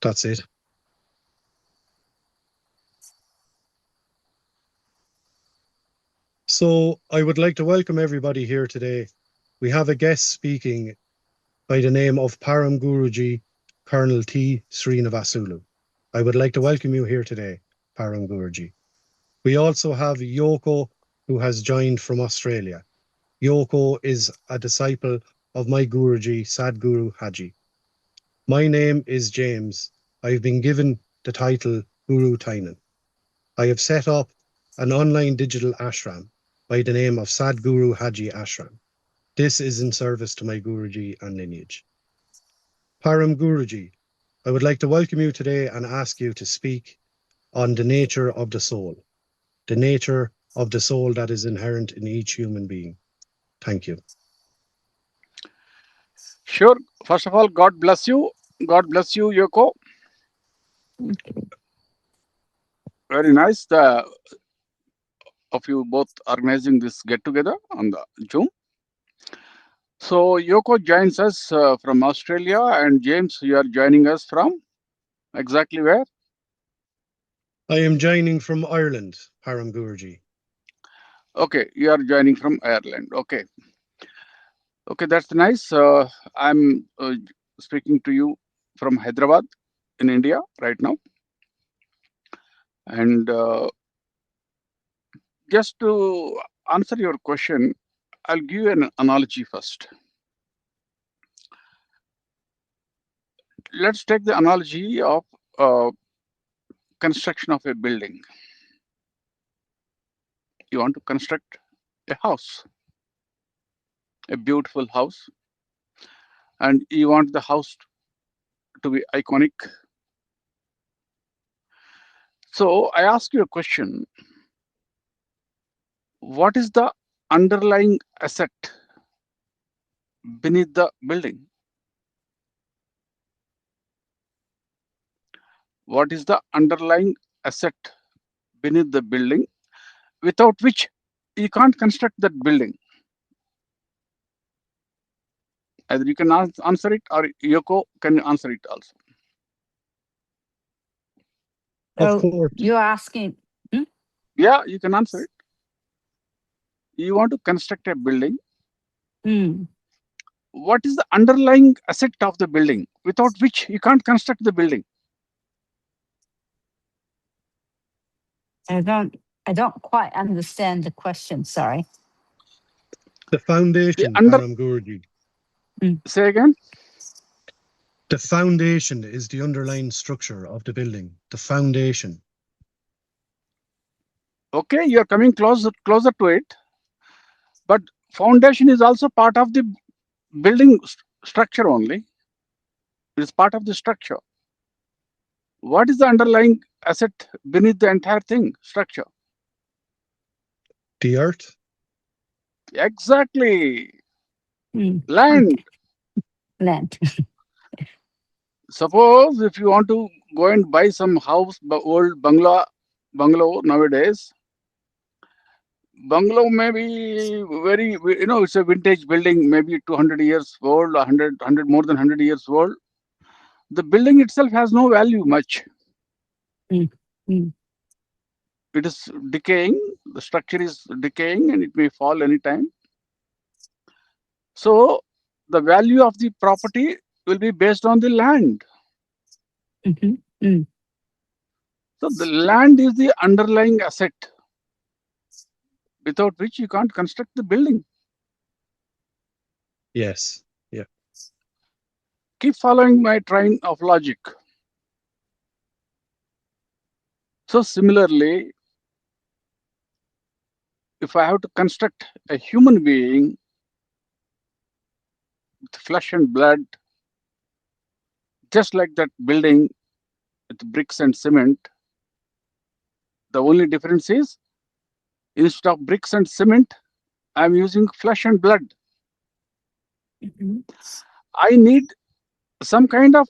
That's it. So I would like to welcome everybody here today. We have a guest speaking by the name of Param Guruji, Colonel T. Srinivasulu. I would like to welcome you here today, Param Guruji. We also have Yoko, who has joined from Australia. Yoko is a disciple of my Guruji, Sadhguru Haji. My name is James. I've been given the title Guru Tainan. I have set up an online digital ashram by the name of Sadhguru Haji Ashram. This is in service to my Guruji and lineage. Param Guruji, I would like to welcome you today and ask you to speak on the nature of the soul that is inherent in each human being. Thank you. Sure. First of all, God bless you. God bless you, Yoko. Very nice of you both organizing this get together on the Zoom. So Yoko joins us from Australia, and James, you are joining us from exactly where? I am joining from Ireland, Param Guruji. Okay, you are joining from Ireland. Okay. Okay, that's nice. I'm speaking to you from Hyderabad in India right now. And just to answer your question, I'll give you an analogy first. Let's take the analogy of construction of a building. You want to construct a house, a beautiful house, and you want the house to be iconic. So I ask you a question. What is the underlying asset beneath the building? What is the underlying asset beneath the building without which you can't construct that building? Either you can answer it, or Yoko can answer it also. Of course. You're asking. Yeah, you can answer it. You want to construct a building. What is the underlying asset of the building without which you can't construct the building? I don't quite understand the question. Sorry. The foundation, Param Guruji. Say again. The foundation is the underlying structure of the building. The foundation. Okay, you're coming closer to it. But foundation is also part of the building structure only. It is part of the structure. What is the underlying asset beneath the entire thing, structure? The earth. Exactly. Land. Land. Suppose if you want to go and buy some house, old bungalow nowadays, bungalow may be very, it's a vintage building, maybe 200 years old, 100, more than 100 years old. The building itself has no value much. It is decaying, the structure is decaying, and it may fall anytime. So the value of the property will be based on the land. So the land is the underlying asset without which you can't construct the building. Yes. Yeah. Keep following my train of logic. So similarly, if I have to construct a human being with flesh and blood, just like that building with bricks and cement, the only difference is instead of bricks and cement, I'm using flesh and blood. I need some kind of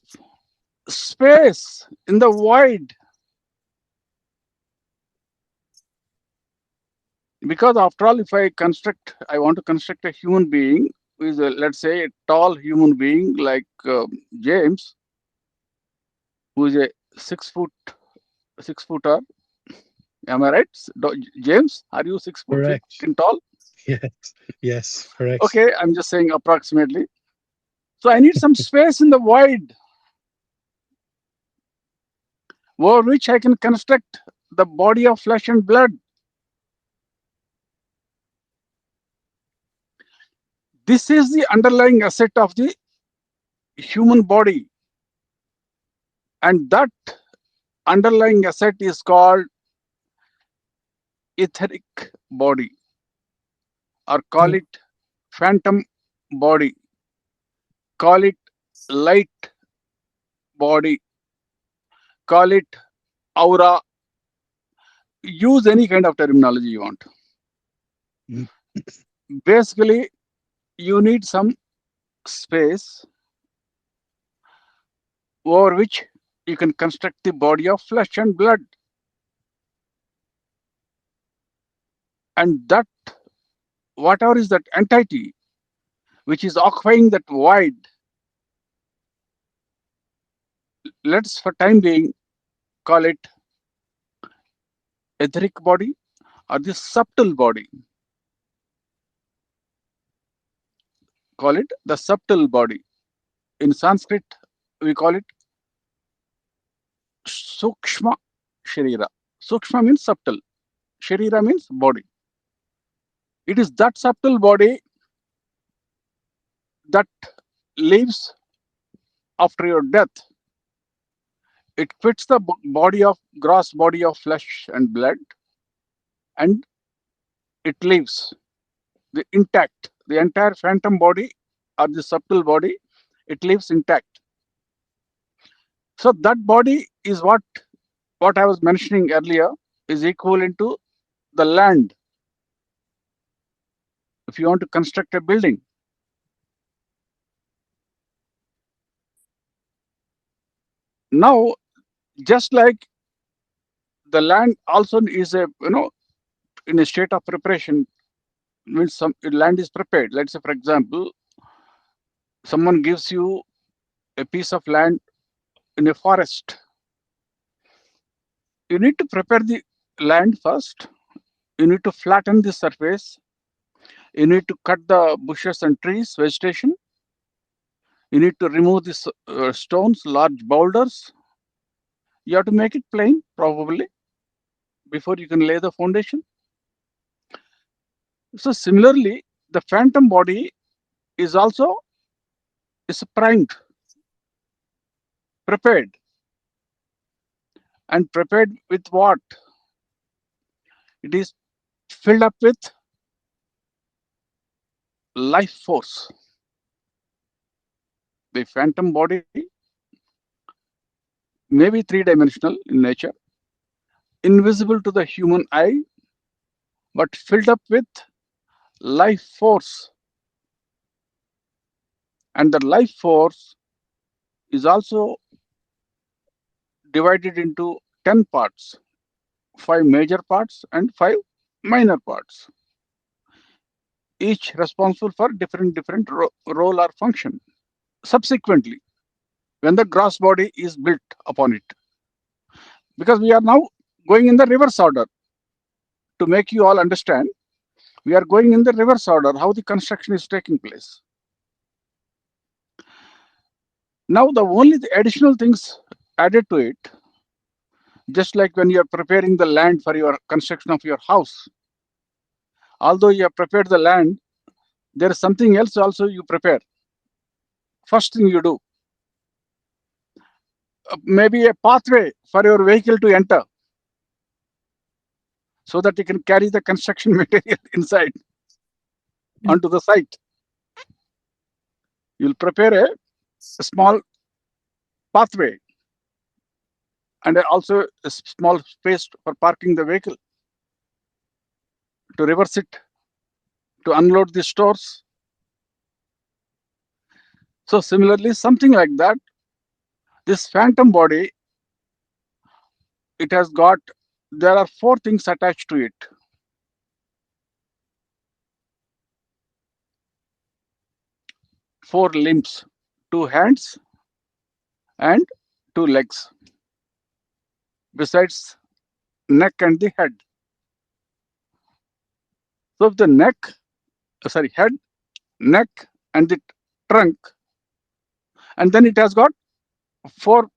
space in the void. Because after all, if I want to construct a human being who is, let's say, a tall human being like James, who is a 6-footer. Am I right? James, are you 6 foot Correct. tall? Yes, correct. Okay, I'm just saying approximately. So I need some space in the void over which I can construct the body of flesh and blood. This is the underlying asset of the human body. And that underlying asset is called etheric body, or call it phantom body, call it light body, call it aura. Use any kind of terminology you want. Basically, you need some space over which you can construct the body of flesh and blood. And that, whatever is that entity which is occupying that void, let's for time being call it etheric body or the subtle body. Call it the subtle body. In Sanskrit, we call it Sukshma Sharira. Sukshma means subtle. Sharira means body. It is that subtle body that lives after your death. It quits the gross body of flesh and blood, and it lives the intact. The entire phantom body or the subtle body, it lives intact. So that body is what I was mentioning earlier, is equivalent to the land. If you want to construct a building, now just like the land also is in a state of preparation, means some land is prepared. Let's say, for example, someone gives you a piece of land in a forest. You need to prepare the land first. You need to flatten the surface. You need to cut the bushes and trees, vegetation. You need to remove the stones, large boulders. You have to make it plain, probably, before you can lay the foundation. So similarly, the phantom body is also primed, prepared. And prepared with what? It is filled up with life force. The phantom body may be three-dimensional in nature, invisible to the human eye, but filled up with life force. And the life force is also divided into 10 parts, 5 major parts and 5 minor parts, each responsible for different role or function. Subsequently, when the gross body is built upon it, because we are now going in the reverse order, to make you all understand, we are going in the reverse order, how the construction is taking place. Now, the additional things added to it, just like when you are preparing the land for your construction of your house, although you have prepared the land, there is something else also you prepare. First thing you do, maybe a pathway for your vehicle to enter, so that you can carry the construction material inside onto the site. You'll prepare a small pathway and also a small space for parking the vehicle, to reverse it, to unload the stores. So similarly, something like that, this phantom body, there are 4 things attached to it. 4 limbs, 2 hands and 2 legs. besides neck and the head. So if the head, neck, and the trunk, and then it has got 4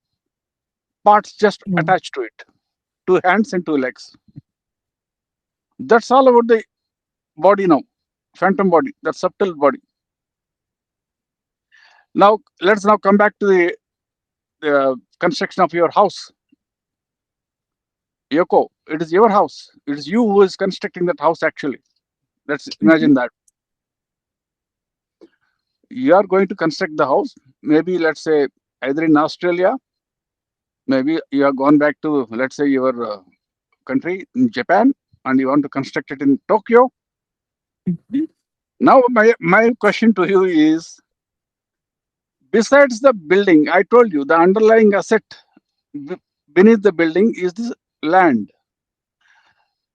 parts just Mm. attached to it, 2 hands and 2 legs. That's all about the body now, phantom body, that subtle body. Now let's now come back to the construction of your house. Yoko, it is your house. It is you who is constructing that house actually. Let's imagine that. You are going to construct the house, maybe let's say either in Australia, maybe you have gone back to, let's say, your country in Japan, and you want to construct it in Tokyo. Mhm. Now my question to you is, besides the building, I told you the underlying asset beneath the building is this land.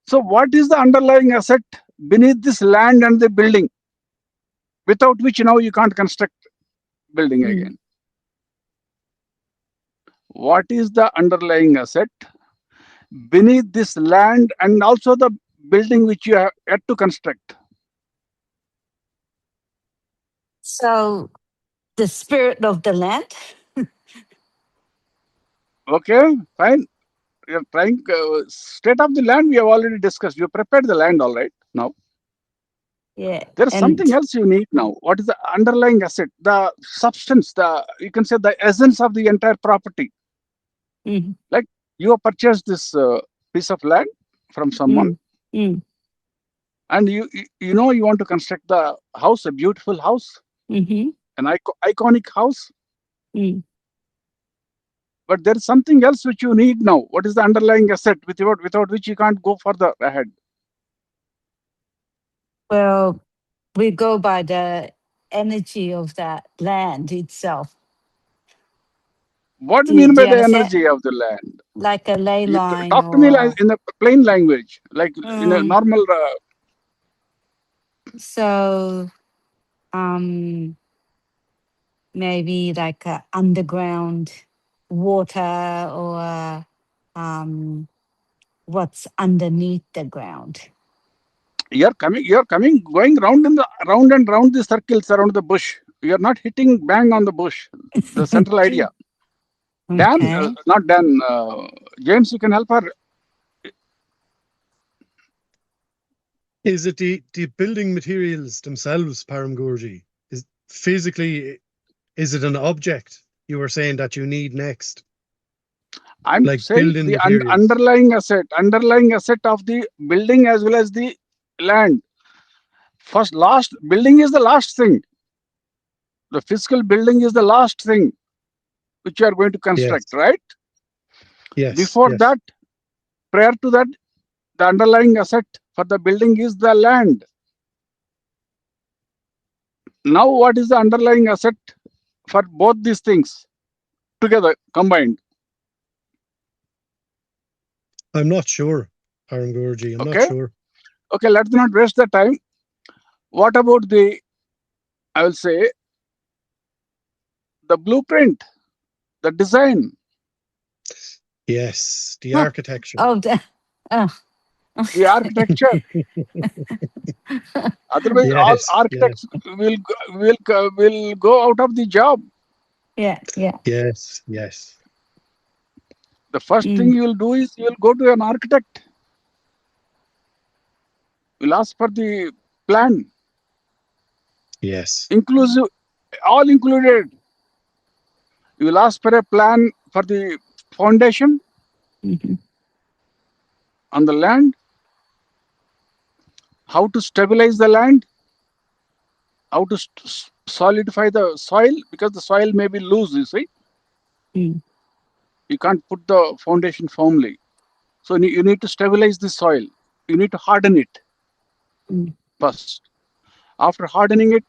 So what is the underlying asset beneath this land and the building, without which now you can't construct building Mm. again? What is the underlying asset beneath this land and also the building which you have yet to construct? So the spirit of the land. Okay, fine. You're trying state of the land we have already discussed. You prepared the land all right. Now Yeah. there is And something else you need now. What is the underlying asset? The substance, you can say the essence of the entire property. Mhm. Like you have purchased this piece of land from someone, Mm. and you know you want to construct the house, a beautiful house, Mhm. an iconic house. Mm. But there is something else which you need now. What is the underlying asset without which you can't go further ahead? Well, we go by the energy of that land itself. What do Do you you, mean do by you the understand? energy of the land? Like a ley line Talk to me like or in a plain language, like in a normal. so maybe like a underground water or what's underneath the ground. You're going round and round the circles around the bush. You're not hitting bang on the bush. The central idea. Dan, Okay. not Dan. James, you can help her. Is it the building materials themselves, Param Gurji? Is physically, is it an object you were saying that you need next? I'm Like saying building the materials. underlying asset of the building as well as the land. Last building is the last thing. The physical building is the last thing which you are going to construct, Yes. right? Yes. Before Yes. that, prior to that, the underlying asset for the building is the land. Now, what is the underlying asset for both these things together, combined? I'm not sure, Param Gurji. I'm not Okay. sure. Okay, let's not waste the time. What about I will say, the blueprint, the design? Yes, the Huh. architecture. Oh, The architecture. Otherwise, Yes, all yes. architects will go out of the job. yeah. Yes, yes. The first thing you will do is you will go to an architect. You'll ask for the plan, Yes. inclusive, all included. You will ask for a plan for the foundation Mhm. on the land, how to stabilize the land, how to solidify the soil, because the soil may be loose, you see. Mm. You can't put the foundation firmly. So you need to stabilize the soil. You need to harden it Mm. first. After hardening it,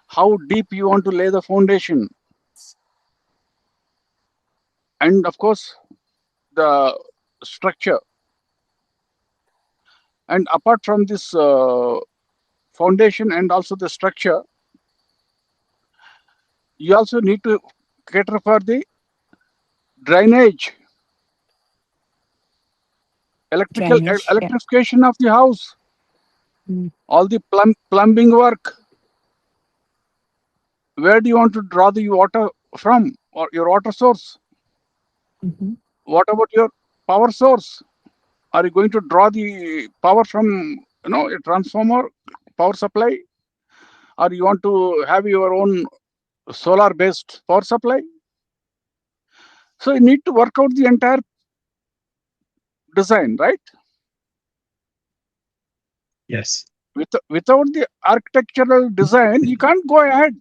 how deep you want to lay the foundation. And of course, the structure. And apart from this foundation and also the structure, you also need to cater for the drainage. Drainage, yeah. electrification of the house, all the plumbing work. Where do you want to draw the water from, or your water source? What about your power source? Are you going to draw the power from a transformer, power supply, or you want to have your own solar based power supply? So you need to work out the entire design, right? Yes. Without the architectural design, you can't go ahead.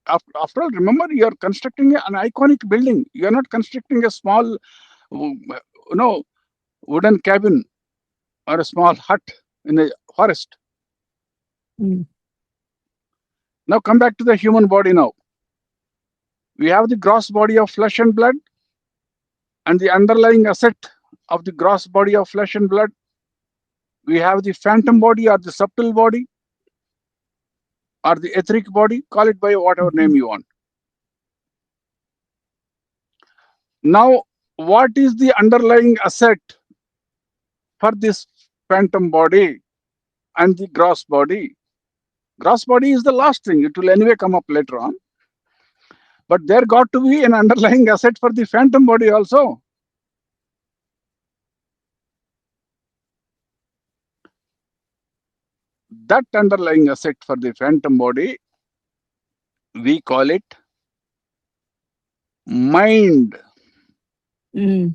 After all, remember, you are constructing an iconic building. You are not constructing a small, wooden cabin or a small hut in a forest. Now come back to the human body now. We have the gross body of flesh and blood, and the underlying asset of the gross body of flesh and blood, we have the phantom body or the subtle body or the etheric body, call it by whatever name you want. Now, what is the underlying asset for this phantom body and the gross body? Gross body is the last thing. It will anyway come up later on. But there got to be an underlying asset for the phantom body also. That underlying asset for the phantom body, we call it mind. The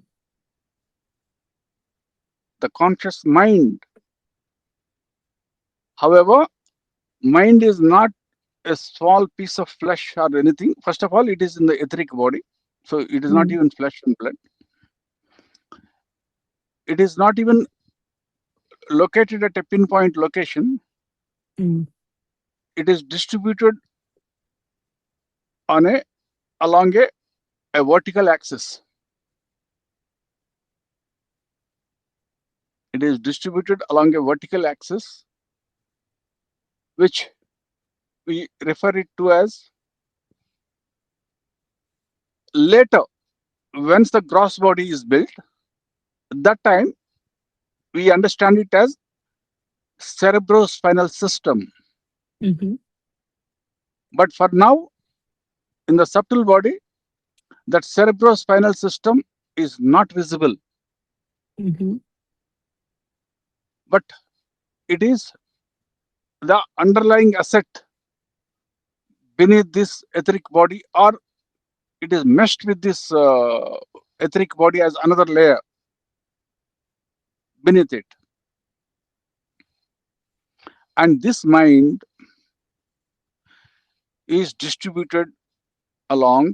conscious mind. However, mind is not a small piece of flesh or anything. First of all, it is in the etheric body. So it is not even flesh and blood. It is not even located at a pinpoint location. It is distributed on along a vertical axis. It is distributed along a vertical axis, which we refer it to as later, once the gross body is built, that time we understand it as cerebrospinal system. But for now, in the subtle body, that cerebrospinal system is not visible. But it is the underlying asset beneath this etheric body, or it is meshed with this etheric body as another layer beneath it. And this mind is distributed along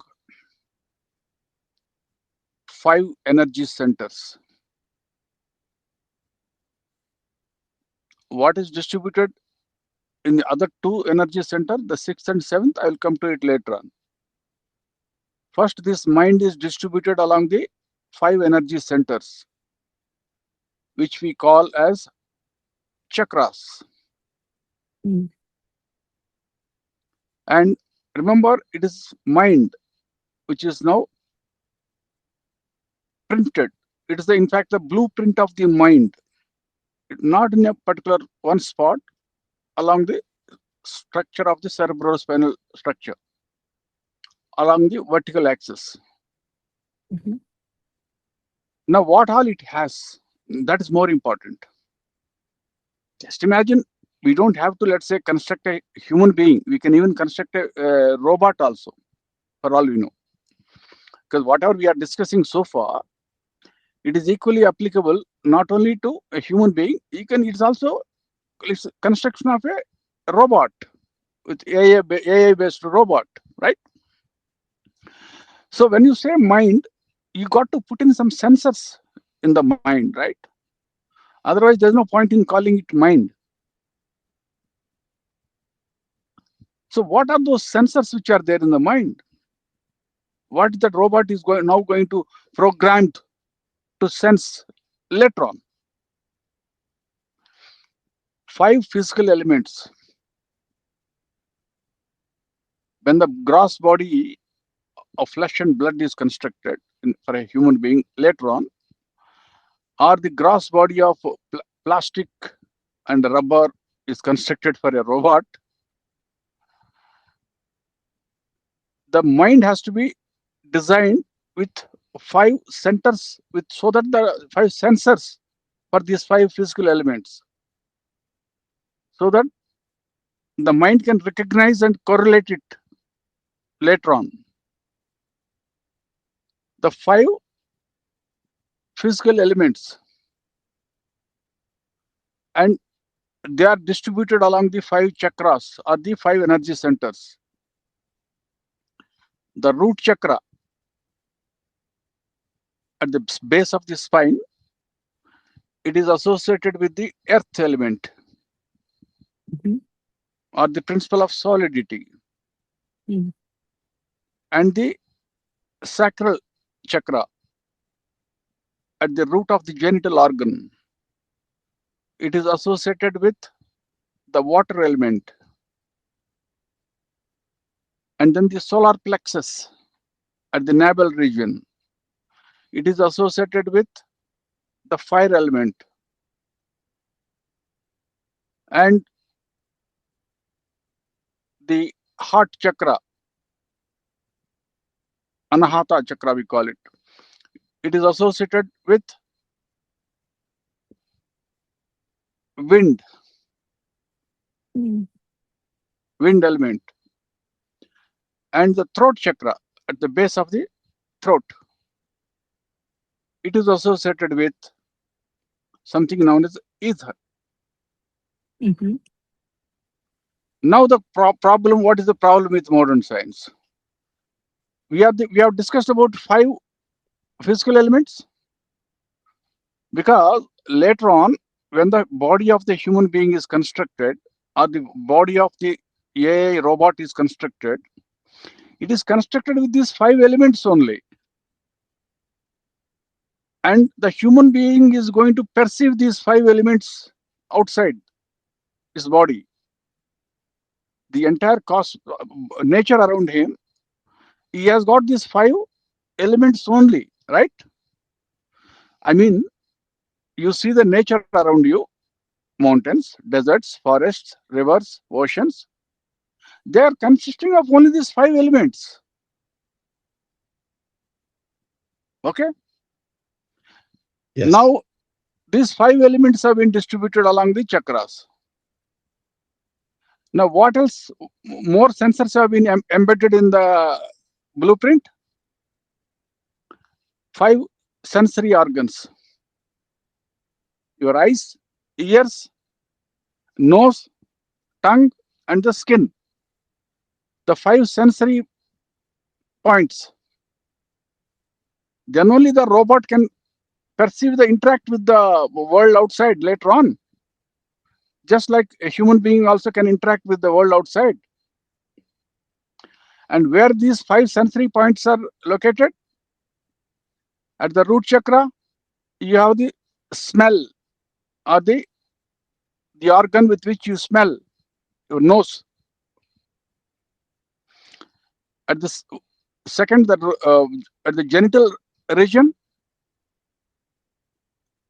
5 energy centers. What is distributed in the other 2 energy centers, the 6th and 7th, I will come to it later on. First, this mind is distributed along the 5 energy centers, which we call as chakras. And remember, it is mind which is now printed. It is in fact the blueprint of the mind, not in a particular one spot along the structure of the cerebrospinal structure, along the vertical axis. Now, what all it has, that is more important. Just imagine, we don't have to, let's say, construct a human being. We can even construct a robot also, for all we know. Because whatever we are discussing so far, it is equally applicable not only to a human being, it's also construction of a robot with AI-based robot, right? So when you say mind, you got to put in some sensors in the mind, right? Otherwise, there's no point in calling it mind. So what are those sensors which are there in the mind? What that robot is now going to program to sense later on? 5 physical elements. When the gross body of flesh and blood is constructed for a human being later on, or the gross body of plastic and rubber is constructed for a robot, the mind has to be designed with 5 centers, with so that the 5 sensors for these 5 physical elements, so that the mind can recognize and correlate it later on. The 5 physical elements, and they are distributed along the 5 chakras or the 5 energy centers. The root chakra at the base of the spine, it is associated with the earth element Mhm. or the principle of solidity. Mm. And the sacral chakra at the root of the genital organ, it is associated with the water element. And then the solar plexus at the navel region, it is associated with the fire element. And the heart chakra, anahata chakra we call it, it is associated with wind Mm. element. And the throat chakra at the base of the throat, it is associated with something known as ether. Mhm. Now the problem, what is the problem with modern science? We have discussed about 5 physical elements, because later on, when the body of the human being is constructed, or the body of the AI robot is constructed, it is constructed with these 5 elements only. And the human being is going to perceive these 5 elements outside his body. The entire nature around him, he has got these 5 elements only, right? I mean, you see the nature around you, mountains, deserts, forests, rivers, oceans. They are consisting of only these 5 elements. Okay? Yes. Now, these 5 elements have been distributed along the chakras. Now, what else? More sensors have been embedded in the blueprint. 5 sensory organs: your eyes, ears, nose, tongue, and the skin. The 5 sensory points. Then only the robot can perceive the interact with the world outside later on. Just like a human being also can interact with the world outside. And where these 5 sensory points are located? At the root chakra, you have the smell, or the organ with which you smell, your nose. At the second, at the genital region,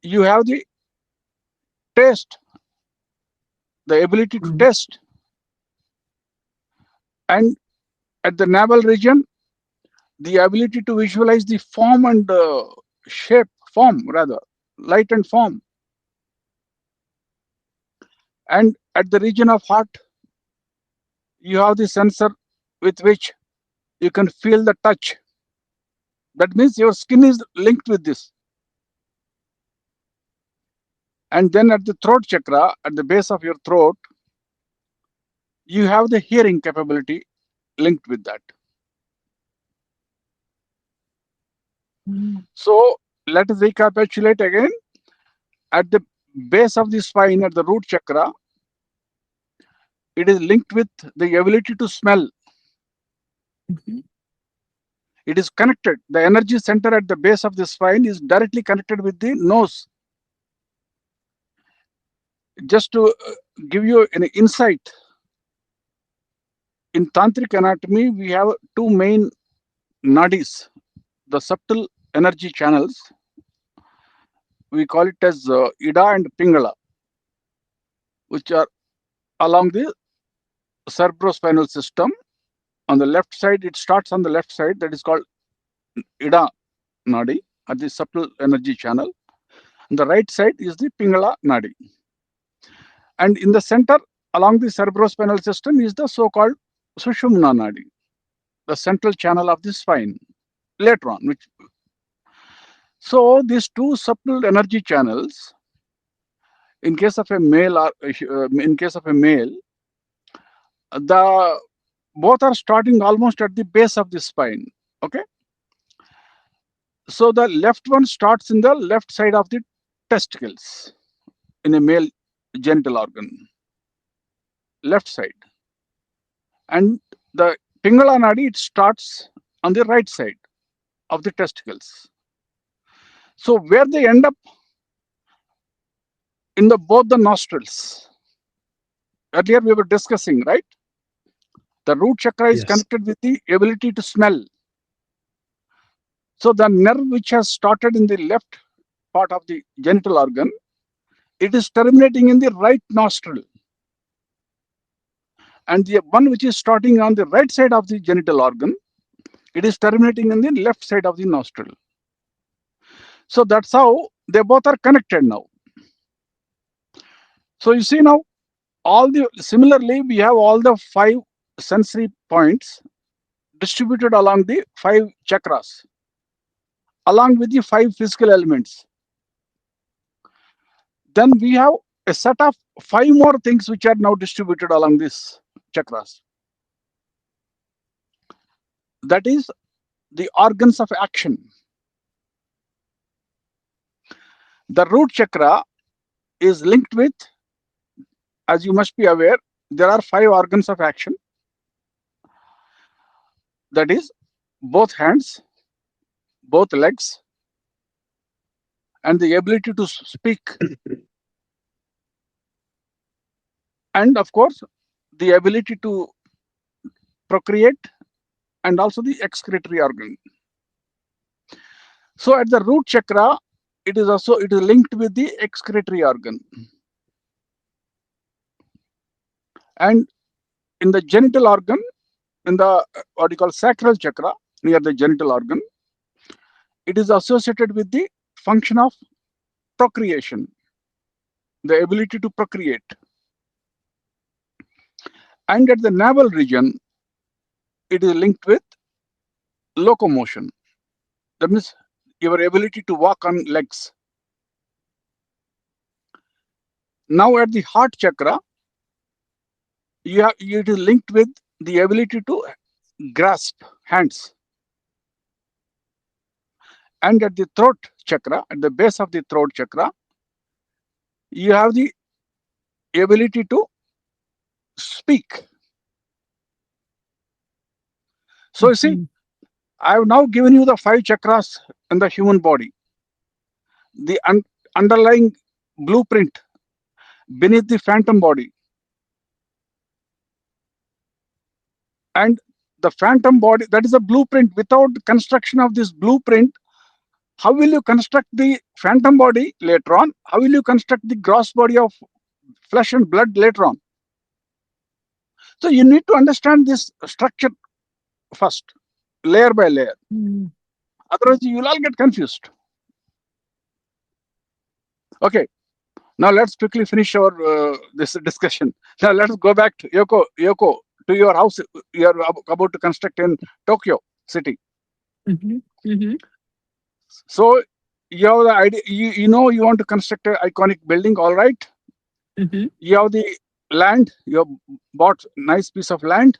you have the taste, the ability to taste. And at the navel region, the ability to visualize the form and light and form. And at the region of heart, you have the sensor with which you can feel the touch. That means your skin is linked with this. And then at the throat chakra, at the base of your throat, you have the hearing capability linked with that. Mm. So let us recapitulate again. At the base of the spine, at the root chakra, it is linked with the ability to smell. Mhm. It is connected. The energy center at the base of the spine is directly connected with the nose. Just to give you an insight, in tantric anatomy, we have 2 main nadis, the subtle energy channels we call it as Ida and Pingala, which are along the cerebrospinal system. On the left side, it starts on the left side, that is called Ida Nadi, at the subtle energy channel. On the right side is the Pingala Nadi. And in the center, along the cerebrospinal system, is the so-called Sushumna Nadi, the central channel of the spine. Later on, so these two subtle energy channels, in case of a male, the both are starting almost at the base of the spine. Okay, so the left one starts in the left side of the testicles in a male genital organ, left side, and the Pingala Nadi, it starts on the right side of the testicles. So where they end up, in the both the nostrils. Earlier we were discussing, right? The root chakra is Yes. connected with the ability to smell. So the nerve which has started in the left part of the genital organ, it is terminating in the right nostril. And the one which is starting on the right side of the genital organ, it is terminating in the left side of the nostril. So that's how they both are connected now. So you see now, similarly, we have all the 5 sensory points distributed along the 5 chakras, along with the 5 physical elements. Then we have a set of 5 more things which are now distributed along these chakras. That is the organs of action. The root chakra is linked with, as you must be aware, there are 5 organs of action. That is both hands, both legs, and the ability to speak. And of course, the ability to procreate, and also the excretory organ. So at the root chakra, it is linked with the excretory organ. And in the genital organ, in the what you call sacral chakra, near the genital organ, it is associated with the function of procreation, the ability to procreate. And at the navel region, it is linked with locomotion. That means your ability to walk on legs. Now at the heart chakra, it is linked with the ability to grasp hands. And at the throat chakra, at the base of the throat chakra, you have the ability to speak. So you see, I have now given you the 5 chakras in the human body. The underlying blueprint beneath the phantom body. And the phantom body, that is a blueprint. Without construction of this blueprint, how will you construct the phantom body later on? How will you construct the gross body of flesh and blood later on? So you need to understand this structure first, layer by layer. Otherwise, you will all get confused. Okay, now let's quickly finish our this discussion. Now let's go back to Yoko, to your house you are about to construct in Tokyo city. So you have the idea, you know you want to construct an iconic building, all right? You have the land, you have bought nice piece of land,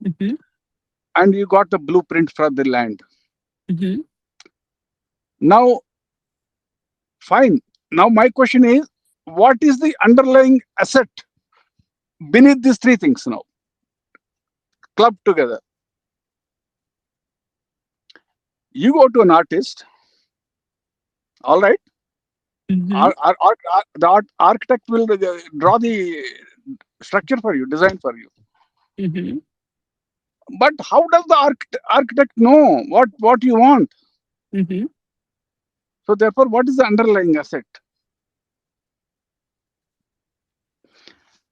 and you got the blueprint for the land. Now, fine. Now my question is, what is the underlying asset beneath these 3 things now, clubbed together? You go to an artist, all right? The architect will draw the structure for you, design for you. But how does the architect know what you want? So therefore, what is the underlying asset?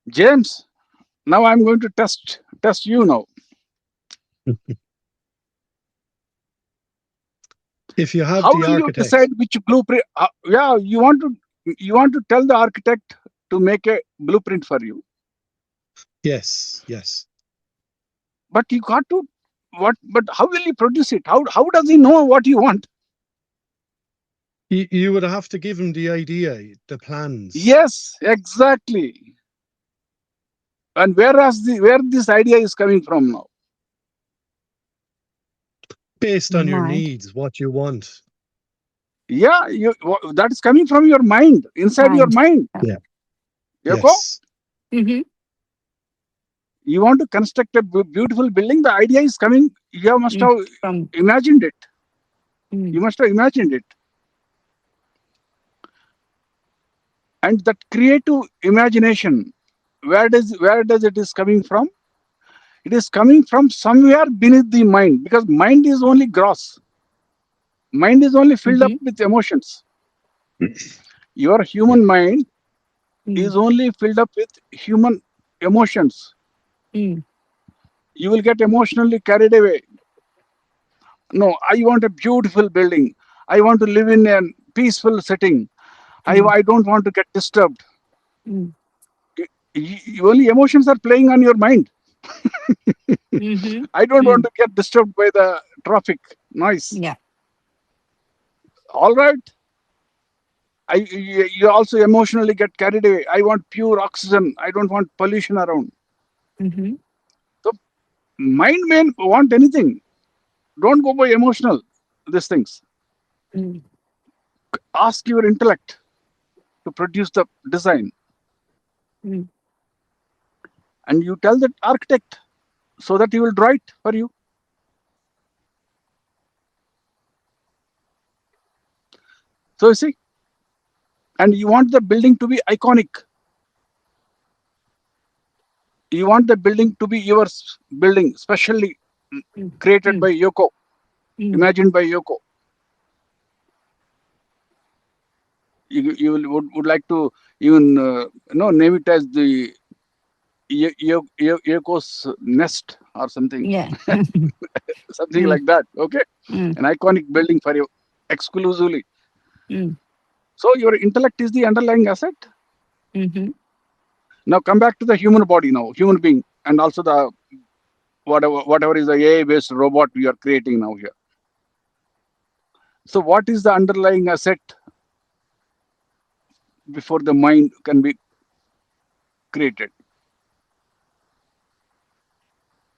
James, now I'm going to test you now. If you have How the will you architect, decide which blueprint? Yeah, you want to tell the architect to make a blueprint for you, yes, yes. but you got to what? But how will he produce it? How does he know what you want? You would have to give him the idea, the plans. Yes, exactly. And where this idea is coming from now? Based on your Mind. needs, what you want. Yeah, that is coming from your mind, inside your mind. Yeah. Yoko? Yes. Mm-hmm. You want to construct a beautiful building, the idea is coming. You must have From imagined it. mm. You must have imagined it. And that creative imagination, where does it is coming from? It is coming from somewhere beneath the mind, because mind is only gross. Mind is only filled up with emotions. Your human mind is only filled up with human emotions. Mm. You will get emotionally carried away. No, I want a beautiful building. I want to live in a peaceful setting. I don't want to get disturbed. Mm. Only emotions are playing on your mind. Mm-hmm. I don't want to get disturbed by the traffic noise. Yeah. All right. You also emotionally get carried away. I want pure oxygen. I don't want pollution around. Mm-hmm. So mind may want anything. Don't go by emotional these things. Mm. Ask your intellect to produce the design. Mm. And you tell that architect so that he will draw it for you. So you see, and you want the building to be iconic. You want the building to be your building, specially created by Yoko, imagined by Yoko. You would like to even name it as the Yoko's nest or something. Yeah. Something like that. Okay, Mm. an iconic building for you exclusively. Mm. So your intellect is the underlying asset. Mm-hmm. Now come back to the human body now, human being, and also the whatever is the AI-based robot we are creating now here. So what is the underlying asset before the mind can be created?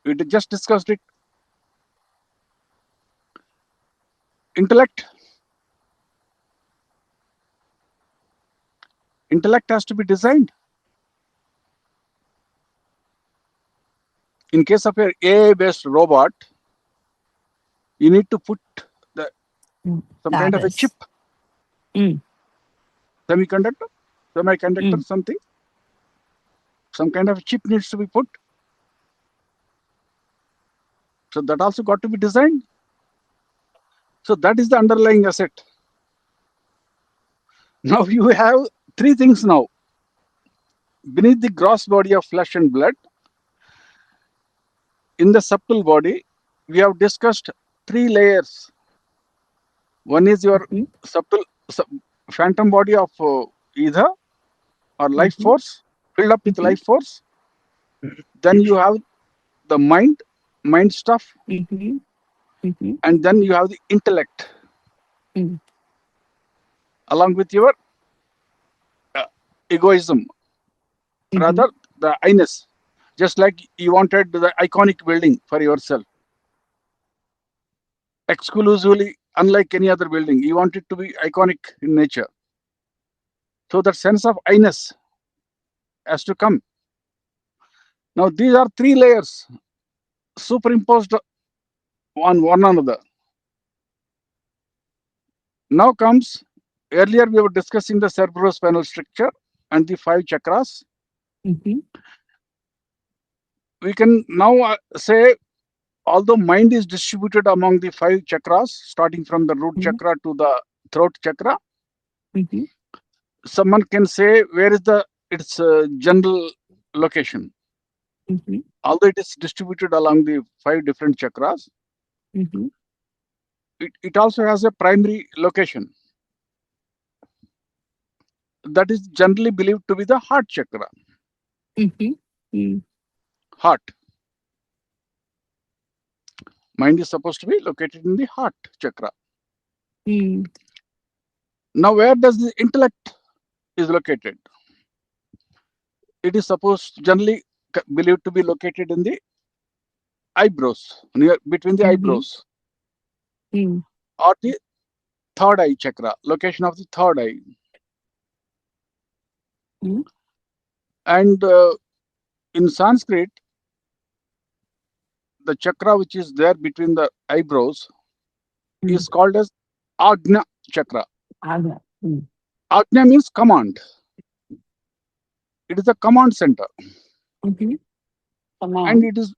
We just discussed it. Intellect. Intellect has to be designed. In case of an AI-based robot, you need to put some kind of a chip, semiconductor, something. Some kind of a chip needs to be put. So that also got to be designed. So that is the underlying asset. Now you have three things now. Beneath the gross body of flesh and blood, in the subtle body, we have discussed three layers. One is your subtle phantom body of ether or life force, filled up with life force. Then you have the mind stuff, and then you have the intellect, along with your egoism, rather the I-ness. Just like you wanted the iconic building for yourself, exclusively, unlike any other building, you want it to be iconic in nature. So that sense of I-ness has to come. Now these are three layers superimposed on one another. Now comes, earlier we were discussing the cerebrospinal structure and the 5 chakras. We can now say, although mind is distributed among the 5 chakras, starting from the root chakra to the throat chakra. Mhm. Someone can say where is its general location. Mhm. Although it is distributed along the 5 different chakras, Mhm. it also has a primary location that is generally believed to be the heart chakra. Mhm. Mm. Heart. Mind is supposed to be located in the heart chakra. Mm. Now, where does the intellect is located? It is supposed generally believed to be located in the eyebrows, near between the Mhm. eyebrows, Mm. or the third eye chakra, location of the third eye. Mm. And in Sanskrit, the chakra which is there between the eyebrows Mm. is called as Agnya chakra. Agna. Mm. Agnya means command. It is a command center, Mhm. Come and on. it is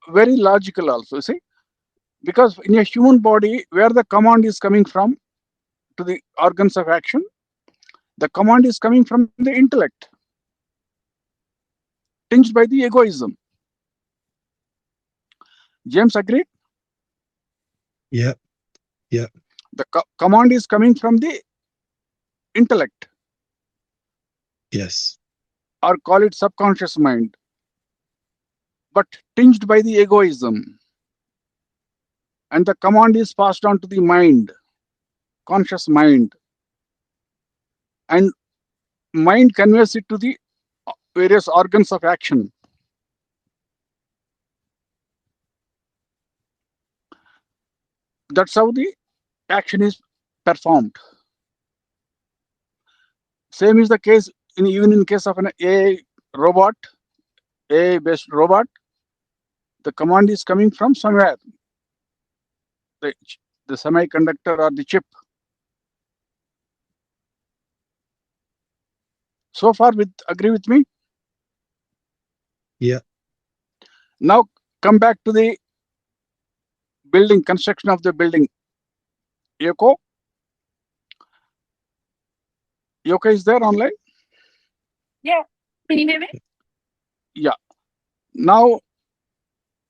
very logical also. See, because in a human body, where the command is coming from to the organs of action, the command is coming from the intellect, tinged by the egoism. James agreed. Yeah. Yeah. The command is coming from the intellect, Yes. or call it subconscious mind, but tinged by the egoism. And the command is passed on to the mind, conscious mind, and mind conveys it to the various organs of action. That's how the action is performed. Same is the case even in case of an AI robot, AI based robot. The command is coming from somewhere, the, the semiconductor or the chip. So far, agree with me? Yeah. Now come back to the building, construction of the building. Yoko? Yoko is there online? Yeah. Can you hear me? Yeah. Now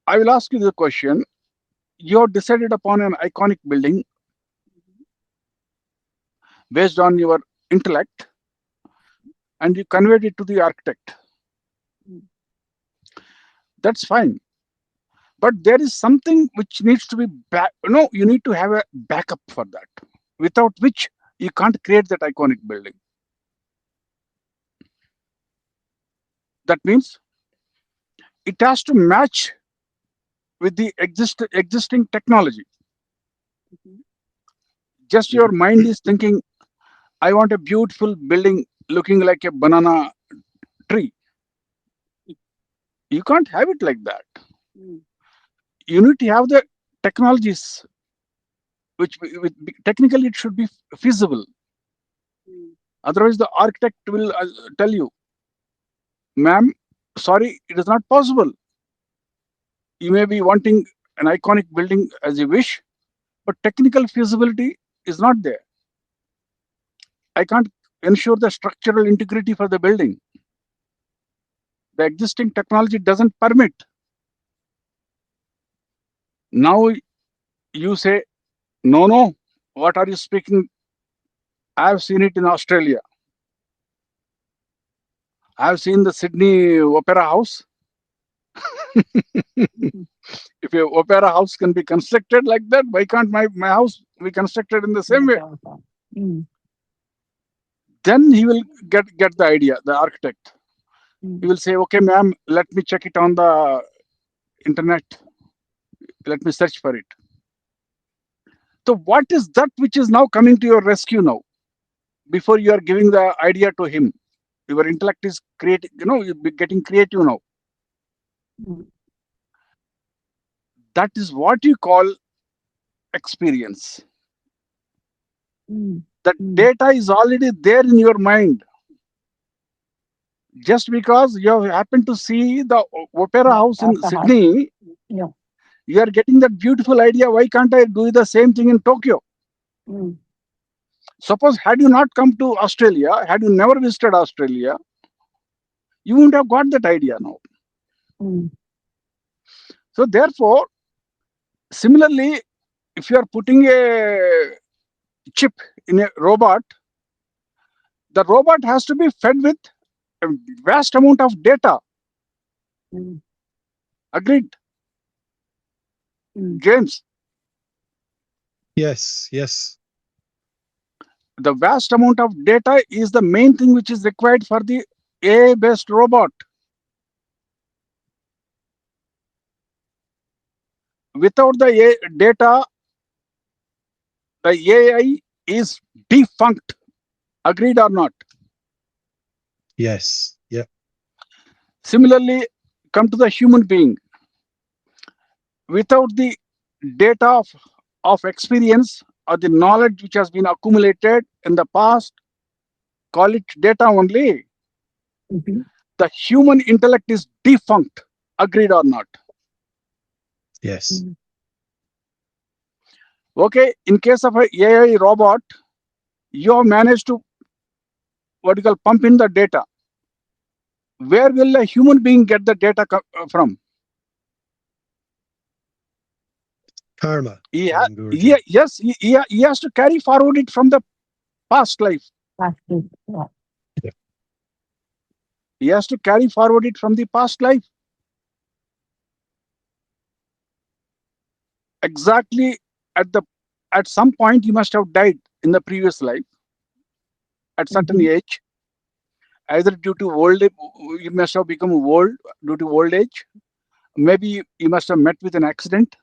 I will ask you the question. You have decided upon an iconic building based on your intellect, and you conveyed it to the architect. Mm. That's fine. But there is something which needs to be you need to have a backup for that, without which you can't create that iconic building. That means it has to match with the existing technology. Mhm. Just your mind is thinking, I want a beautiful building looking like a banana tree. You can't have it like that. Mm. You need to have the technologies which technically it should be feasible. Mm. Otherwise, the architect will tell you, ma'am, sorry, it is not possible. You may be wanting an iconic building as you wish, but technical feasibility is not there. I can't ensure the structural integrity for the building. The existing technology doesn't permit. Now you say, no, what are you speaking? I've seen it in Australia. I've seen the Sydney Opera House. Mhm. If your opera house can be constructed like that, why can't my house be constructed in the same way? Mm. Then he will get the idea, the architect. He Mm. will say, okay, ma'am, let me check it on the internet. Let me search for it. So what is that which is now coming to your rescue now? Before you are giving the idea to him, your intellect is creating, you're getting creative now. Mm. That is what you call experience. Mm. That Mm. data is already there in your mind. Just because you have happened to see the opera Yeah, house in that's the house. Sydney, Yeah. you are getting that beautiful idea. Why can't I do the same thing in Tokyo? Mm. Suppose had you not come to Australia, had you never visited Australia, you wouldn't have got that idea now. So therefore, similarly, if you are putting a chip in a robot, the robot has to be fed with a vast amount of data. Agreed? James, Yes, yes, the vast amount of data is the main thing which is required for the AI-based robot. Without the data, the AI is defunct. Agreed or not? yes, yeah, Similarly, come to the human being. Without the data of experience or the knowledge which has been accumulated in the past, call it data only, the human intellect is defunct. Agreed or not? yes, Okay, in case of a AI robot, you have managed to what you call pump in the data. Where will a human being get the data from? karma. Yes, Guruji. he has to carry forward it from the past life. Yeah. He has to carry forward it from the past life. Exactly at some point you must have died in the previous life at certain age, either due to old age, you must have become old due to old age. Maybe you must have met with an accident.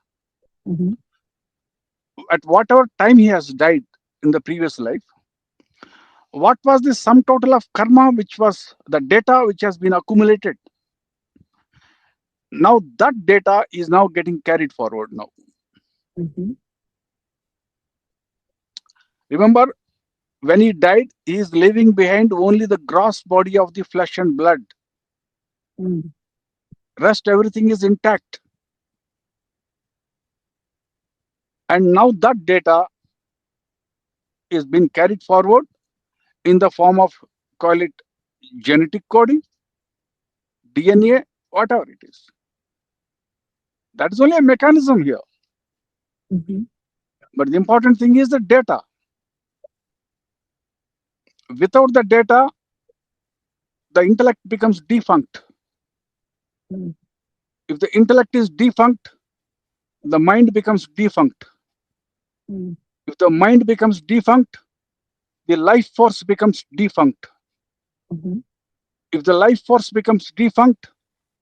At whatever time he has died in the previous life, what was the sum total of karma, which was the data which has been accumulated? Now that data is now getting carried forward now. Remember, when he died, he is leaving behind only the gross body of the flesh and blood. Rest, everything is intact. And now that data is being carried forward in the form of, call it genetic coding, DNA, whatever it is. That is only a mechanism here. But the important thing is the data. Without the data, the intellect becomes defunct. If the intellect is defunct, the mind becomes defunct. If the mind becomes defunct, the life force becomes defunct. If the life force becomes defunct,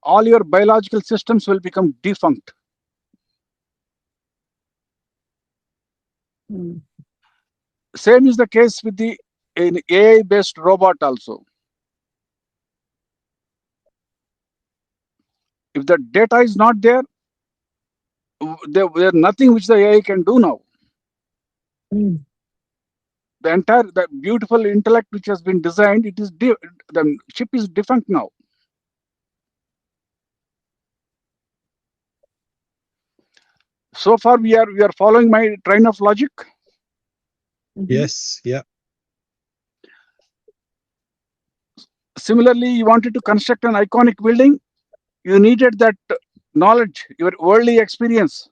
all your biological systems will become defunct. Same is the case with the AI-based robot also. If the data is not there, there's nothing which the AI can do now. The beautiful intellect which has been designed, the chip is defunct now. So far, we are following my train of logic. Yes, yeah, Similarly, you wanted to construct an iconic building, you needed that knowledge, your worldly experience.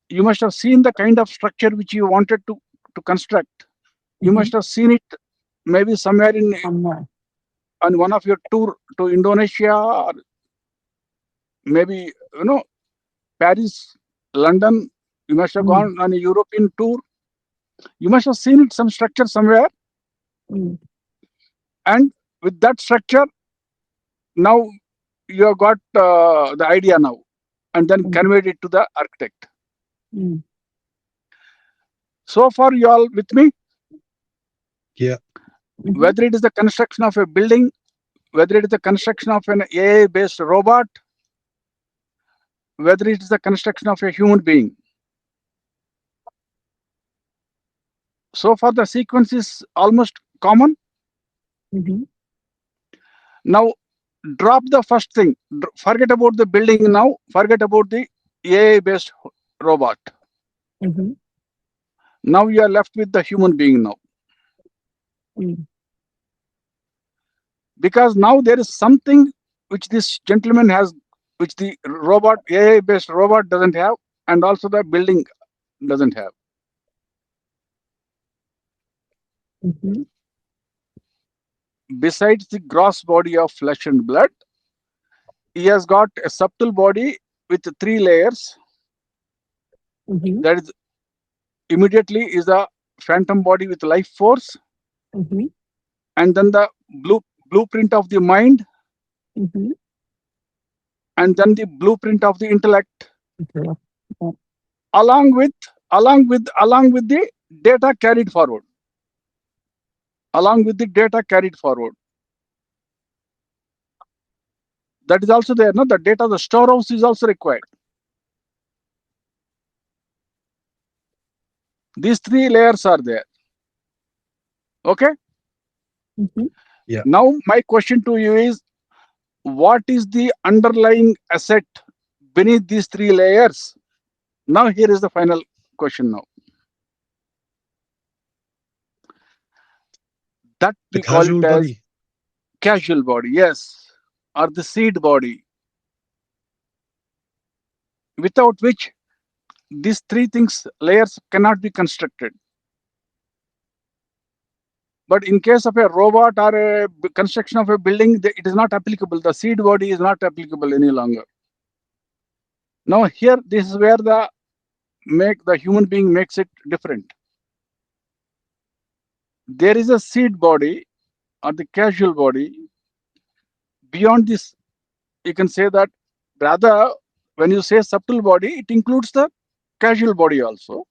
You must have seen the kind of structure which you wanted to construct. You must have seen it maybe somewhere on one of your tour to Indonesia, or maybe Paris, London. You must have gone on a European tour. You must have seen it, some structure somewhere. And with that structure, now you have got the idea now, and then conveyed it to the architect. So far, you all with me? yeah, Whether it is the construction of a building, whether it is the construction of an AI-based robot, whether it is the construction of a human being. So far, the sequence is almost common. Now, drop the first thing. Forget about the building now. Forget about the AI-based robot. Now you are left with the human being now. Mm. Because now there is something which this gentleman has, which the robot, AI-based robot doesn't have, and also the building doesn't have. Mhm. Besides the gross body of flesh and blood, he has got a subtle body with 3 layers. Mhm. That is immediately is a phantom body with life force, Mhm. and then the blueprint of the mind, Mhm. and then the blueprint of the intellect, Okay. Yeah. along with the data carried forward. Along with the data carried forward. That is also there. No, the data, the storehouse is also required. These 3 layers are there. Okay. Mhm. Now my question to you is, what is the underlying asset beneath these 3 layers? Now here is the final question now. That The we call it casual as body. casual body, yes, or the seed body, without which these 3 things layers cannot be constructed. But in case of a robot or a construction of a building, it is not applicable. The seed body is not applicable any longer. Now here, this is where the human being makes it different. There is a seed body or the casual body. Beyond this, you can say that rather, when you say subtle body, it includes the casual body also.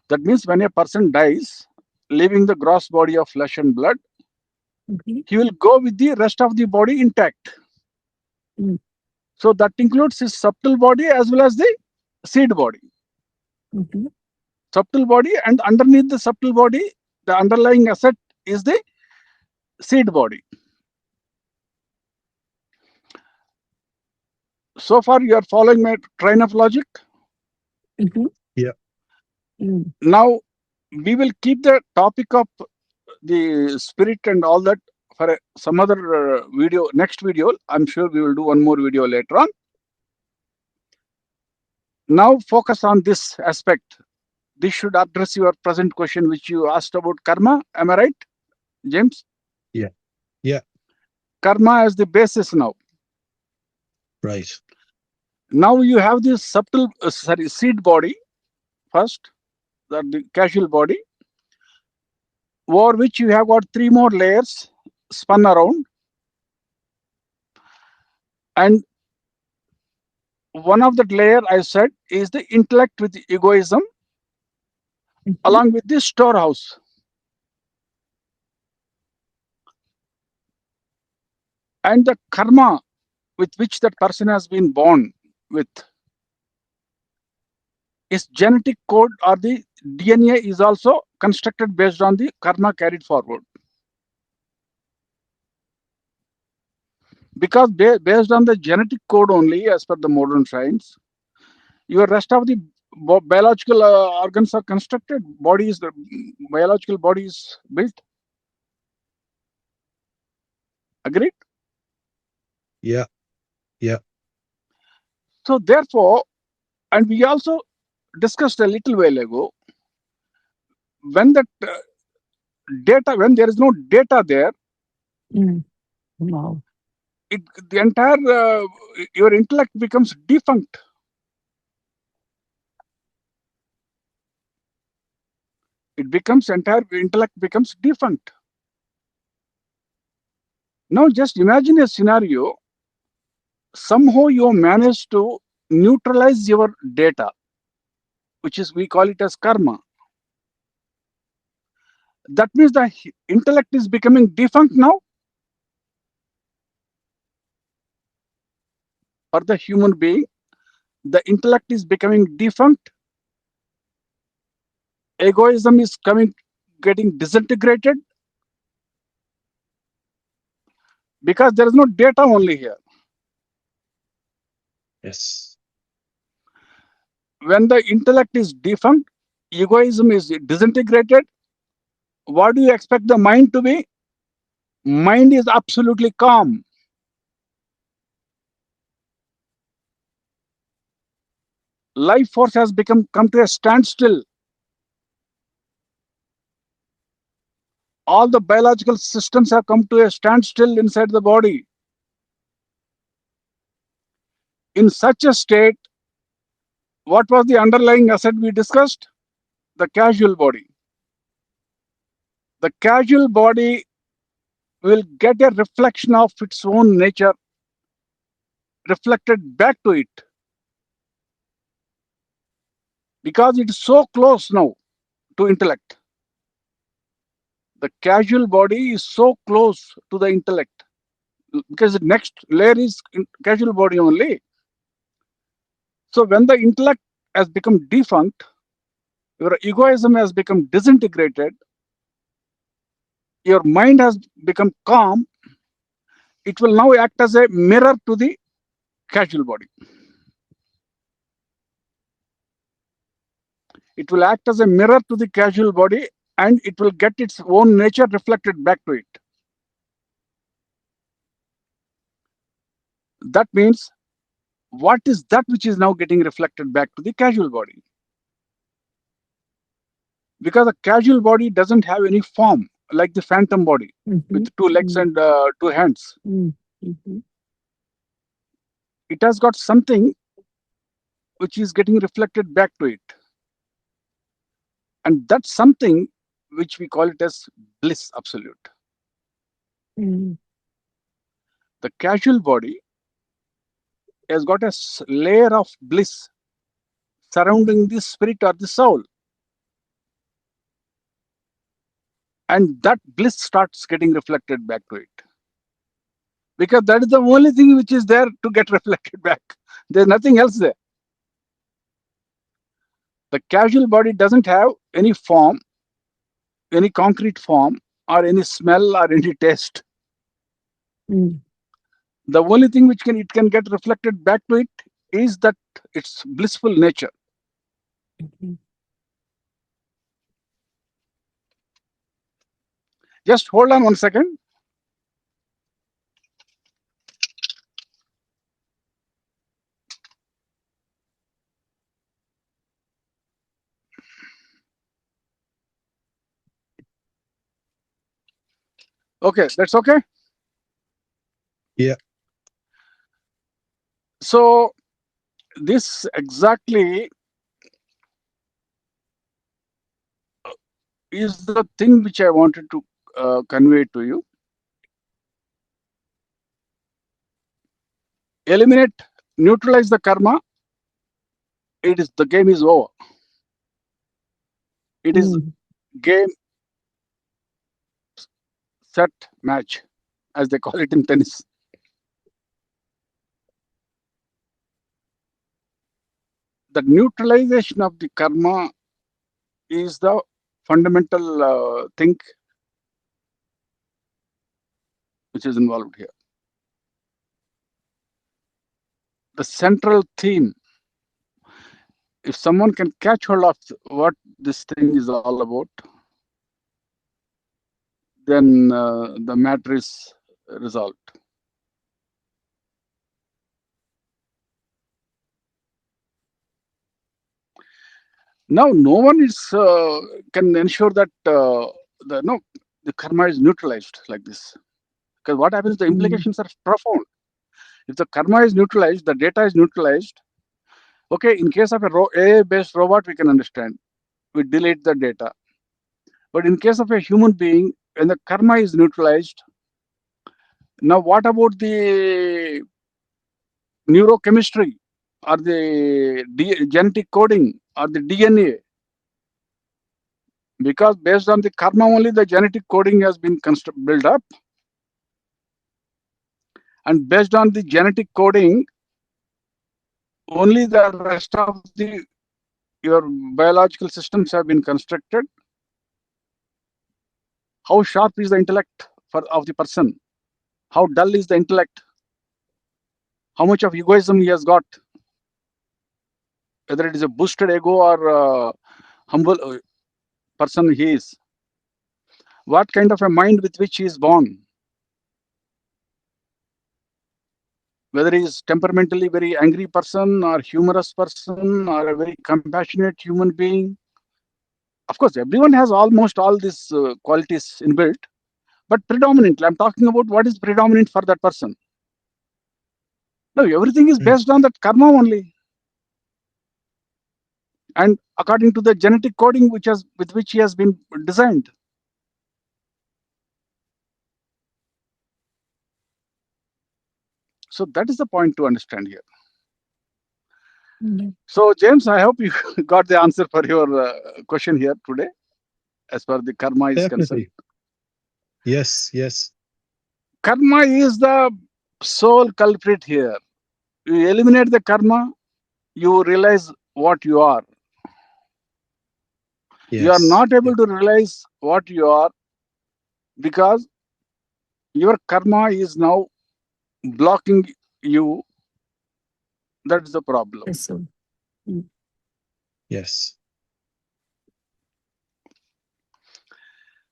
That means when a person dies, leaving the gross body of flesh and blood, Mhm. he will go with the rest of the body intact. Mm. So that includes his subtle body as well as the seed body. Mhm. Subtle body, and underneath the subtle body, the underlying asset is the seed body. So far, you are following my train of logic. Mhm. Yeah. Mm. Now, we will keep the topic of the spirit and all that for some other video, next video. I'm sure we will do one more video later on. Now, focus on this aspect. This should address your present question, which you asked about karma. Am I right, James? Yeah. Yeah. Karma as the basis now. Right. Now you have this subtle, seed body first, the casual body, over which you have got 3 more layers spun around, and one of that layer I said is the intellect with egoism, Mhm. along with the storehouse. And the karma with which that person has been born with, his genetic code or the DNA is also constructed based on the karma carried forward. Because based on the genetic code only, as per the modern science, your rest of the biological organs are constructed. The biological body is built. Agreed? Yeah. Yeah. So therefore, and we also discussed a little while ago, when that data, when there is no data there, Mm. Wow. the entire your intellect becomes defunct. Entire intellect becomes defunct. Now just imagine a scenario. Somehow you manage to neutralize your data, which is, we call it as karma. That means the intellect is becoming defunct now. For the human being, the intellect is becoming defunct. Egoism is getting disintegrated, because there is no data only here. Yes. When the intellect is defunct, egoism is disintegrated, what do you expect the mind to be? Mind is absolutely calm. Life force has come to a standstill. All the biological systems have come to a standstill inside the body. In such a state, what was the underlying asset we discussed? The casual body. The casual body will get a reflection of its own nature reflected back to it, because it is so close now to intellect. The casual body is so close to the intellect, because the next layer is casual body only. So when the intellect has become defunct, your egoism has become disintegrated, your mind has become calm, it will now act as a mirror to the casual body. It will act as a mirror to the casual body, and it will get its own nature reflected back to it. That means, what is that which is now getting reflected back to the casual body? Because the casual body doesn't have any form, like the phantom body with 2 legs and 2 hands. It has got something which is getting reflected back to it. And that's something which we call it as bliss absolute. The casual body has got a layer of bliss surrounding the spirit or the soul. And that bliss starts getting reflected back to it. Because that is the only thing which is there to get reflected back. There's nothing else there. The casual body doesn't have any form, any concrete form, or any smell or any taste. The only thing which it can get reflected back to it is that its blissful nature. Just hold on 1 second. Okay, that's okay? Yeah. So this exactly is the thing which I wanted to convey to you. Eliminate, neutralize the karma. The game is over. It is game, set, match, as they call it in tennis. The neutralization of the karma is the fundamental thing which is involved here. The central theme, if someone can catch hold of what this thing is all about, then the matter is resolved. Now, no one is can ensure that the karma is neutralized like this. Because what happens, the implications are profound. If the karma is neutralized, the data is neutralized. Okay, in case of a AI-based robot, we can understand. We delete the data. But in case of a human being, when the karma is neutralized, now what about the neurochemistry or the genetic coding or the DNA? Because based on the karma only, the genetic coding has been built up. And based on the genetic coding, only the rest of your biological systems have been constructed. How sharp is the intellect of the person? How dull is the intellect? How much of egoism he has got? Whether it is a boosted ego or humble person he is, what kind of a mind with which he is born, whether he is temperamentally very angry person or humorous person or a very compassionate human being. Of course, everyone has almost all these qualities inbuilt, but predominantly, I'm talking about what is predominant for that person. No, everything is based on that karma only. And according to the genetic coding with which he has been designed. So that is the point to understand here. So James, I hope you got the answer for your question here today, as far as the karma is concerned. Yes, yes. Karma is the sole culprit here. You eliminate the karma, you realize what you are. Yes. You are not able to realize what you are because your karma is now blocking you. That's the problem. Yes.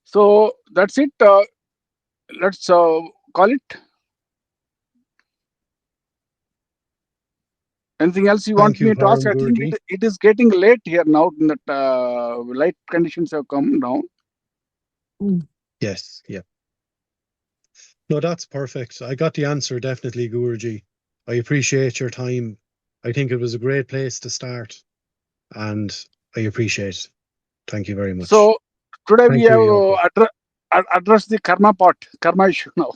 So that's it. Let's call it. Anything else you want me to ask? I think it is getting late here now that light conditions have come down. Yes, yeah. No, that's perfect. I got the answer, definitely, Guruji. I appreciate your time. I think it was a great place to start, and I appreciate it. Thank you very much. So today we have addressed the karma part, karma issue now.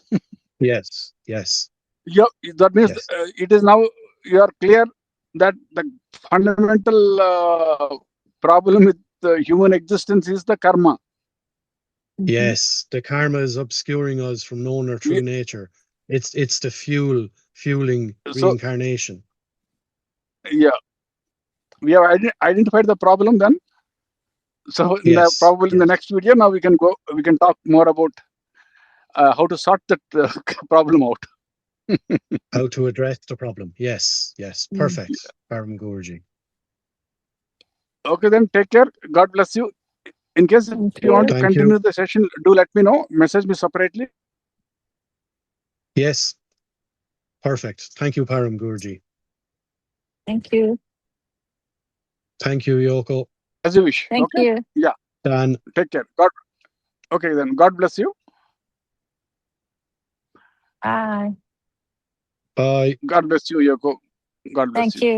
Yes, yes. Yeah, that means it is now you are clear that the fundamental problem with human existence is the karma. Yes, the karma is obscuring us from knowing our true nature. It's the fueling reincarnation. Yeah, we have identified the problem then. So probably in the next video now we can talk more about how to sort that problem out. How to address the problem. Yes, yes. Perfect. Param Guruji. Okay, then take care. God bless you. In case if you want to continue the session, do let me know. Message me separately. Yes. Perfect. Thank you, Param Guruji. Thank you. Thank you, Yoko. As you wish. Thank you. Yeah. Dan. Take care. Okay, then. God bless you. Bye. Bye. God bless you, Yoko. God bless you. Thank you.